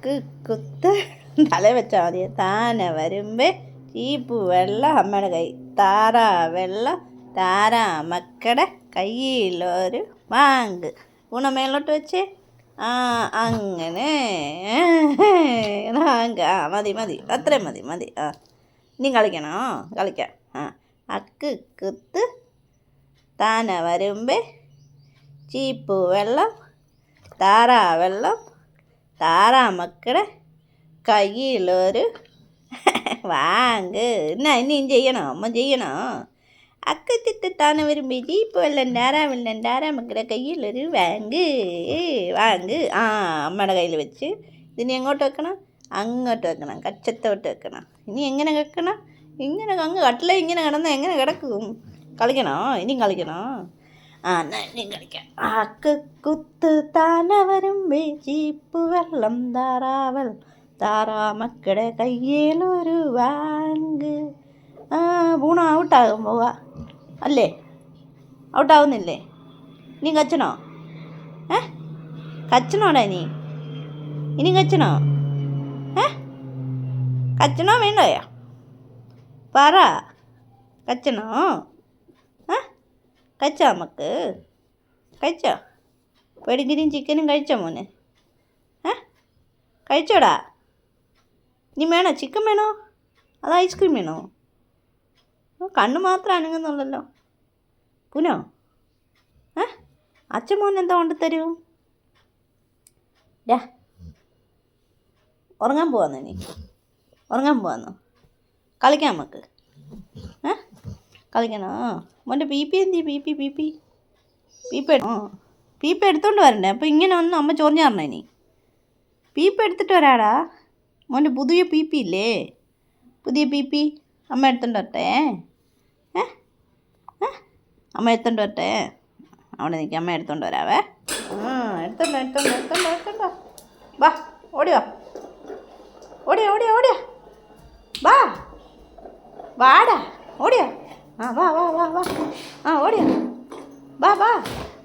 അക്ക് കുത്ത് തല വെച്ചാൽ മതി. താന വരുമ്പേ ചീപ്പ് വെള്ളം അമ്മയുടെ കൈ. താറാ വെള്ളം താരാ മക്കളുടെ കയ്യിലൊരു ബാങ്ക്. മേലോട്ട് വെച്ചേ. അങ്ങനെ ബാങ്ക്. മതി മതി, അത്രയും മതി മതി. ഇനി കളിക്കണോ? കളിക്കാം. അക്ക് കുത്ത് താന വരുമ്പേ ചീപ്പ് വെള്ളം താറാ വെള്ളം താറാ മക്കളുടെ കയ്യിലൊരു വാങ്ക്. ഇനിയും ചെയ്യണോ? അമ്മ ചെയ്യണോ? അക്കത്തിട്ട് താന വരുമ്പേ ചീപ്പ് വെള്ളം താരാ മക്കളുടെ കയ്യിലൊരു വാങ്ക്. വാങ്ക്. അമ്മയുടെ കയ്യിൽ വെച്ച് ഇതിനി എങ്ങോട്ട് വെക്കണം? അങ്ങോട്ട് വെക്കണം, കച്ചത്തോട്ട് വെക്കണം. ഇനി എങ്ങനെ വെക്കണം? ഇങ്ങനെ അങ്ങ് കട്ടില ഇങ്ങനെ കിടന്നാൽ എങ്ങനെ കിടക്കും? കളിക്കണോ? ഇനിയും കളിക്കണോ? എന്നാൽ ഇനിയും കളിക്കാം. അക്ക് കുത്ത് താന വരുമ്പേ ചീപ്പ് വെള്ളം താറാ മക്കളുടെ കയ്യിലൊരു വാങ്ക്. പൂണ ഔട്ടാകും പോവാ അല്ലേ? ഔട്ടാവുന്നില്ലേ? ഇനി കച്ചണോ? കച്ചണോടാ ഇനി കച്ചണോ? കച്ചണോ വേണ്ടോയോ? പറ. കച്ചണോ? കഴിച്ചോ? നമുക്ക് കഴിച്ചോ? പെടിഗിരിയും ചിക്കനും കഴിച്ചോ മോനെ? കഴിച്ചോടാ? ഇനി വേണോ? ചിക്കൻ വേണോ? അത് ഐസ്ക്രീം വേണോ? കണ്ണ് മാത്രം അനങ്ങുന്നുള്ളല്ലോ. പുനോ അച്ഛൻ മോൻ എന്താ കൊണ്ടുതരൂ? ഉറങ്ങാൻ പോവാന്നോ? നീ ഉറങ്ങാൻ പോവാന്നോ? കളിക്കാം നമുക്ക്. കളിക്കണോ? മോൻ്റെ പീപ്പി എന്തി? പീപ്പ എടുത്തോണ്ട് വരണ്ടേ? അപ്പോൾ ഇങ്ങനെ ഒന്നും അമ്മ ചൊറിഞ്ഞു തരണേ. ഇനി പീപ്പ എടുത്തിട്ട് വരാടാ. മോൻ്റെ പുതിയ പീപ്പി ഇല്ലേ? പുതിയ പീപ്പി അമ്മ എടുത്തോണ്ട് വരട്ടെ? അമ്മ എടുത്തോണ്ട് വരട്ടെ? അവിടെ നിൽക്കുക, അമ്മ എടുത്തോണ്ട് വരാവേ. എടുത്തോണ്ടോ. വാ, ഓടിയോ. വാ, വാടാ, ഓടിയോ. വാ. ഓടിയോ. വാ,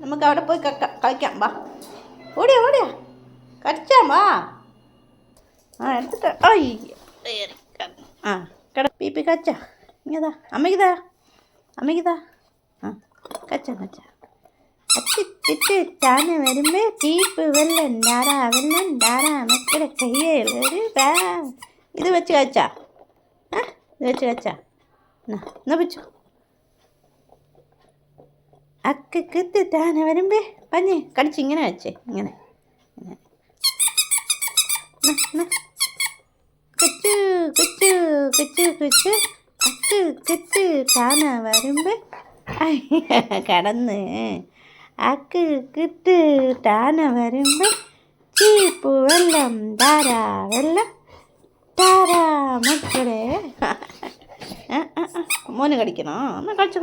നമുക്ക് അവിടെ പോയി കളിക്കാം. വാ, ഓടിയോ. കളിച്ചാം. വാ. എടുത്തിട്ട് പീപ്പി കച്ച. ഇങ്ങതാ അമ്മയ്ക്കിതാ. കച്ച അച്ചിട്ട് താന വരുമ്പേ ചീപ്പ് വെള്ളം താരാ മക്കളുടെ കയ്യിലൊരു ബാങ്ക്. ഇത് വെച്ച് കച്ചാ. എന്നാ വെച്ചു. അക്ക് കുത്ത് താന വരുമ്പേ പഞ്ഞ് കടിച്ച് ഇങ്ങനെ വെച്ചേ. ഇങ്ങനെ കൊച്ചു അക്ക് കുത്ത് താന വരുമ്പേ കടന്ന്. അക്ക് കുത്ത് താന വരുമ്പേ ചീപ്പ് വെള്ളം താരാ മക്കളെ. മോന് കടിക്കണോ? എന്നാ കളിച്ചു.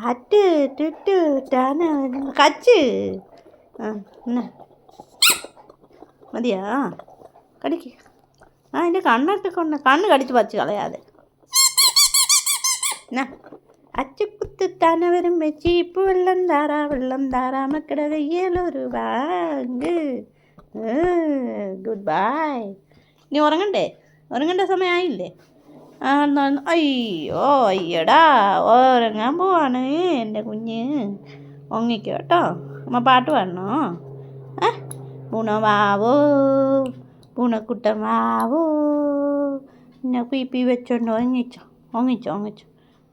അട്ട് താന കച്ച്. എന്നാ മതിയാ? കടിക്ക്. അതിൻ്റെ കണ്ണൊക്കെ കണ്ണ് കടിച്ച് പച്ച് കളയാതെ. എന്നാ അച്ചുകുത്ത് താന വരുമ്പേ ചീപ്പ് വെള്ളം താരാ മക്കളുടെ കയ്യിലൊരു ബാങ്ക്. Good bye. ഇനി ഉറങ്ങണ്ടേ സമയമായില്ലേ? അയ്യടാ, ഉറങ്ങാൻ പോവാണ് എൻ്റെ കുഞ്ഞ്. ഉറങ്ങിക്കോ കേട്ടോ. അമ്മ പാട്ട് പാടണോ? പൂണവാവോ പൂണക്കുട്ടൻ വാവോ. പിന്നെ പീപ്പി വെച്ചോണ്ട് ഉറങ്ങിച്ചോ.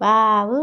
വാവൂ.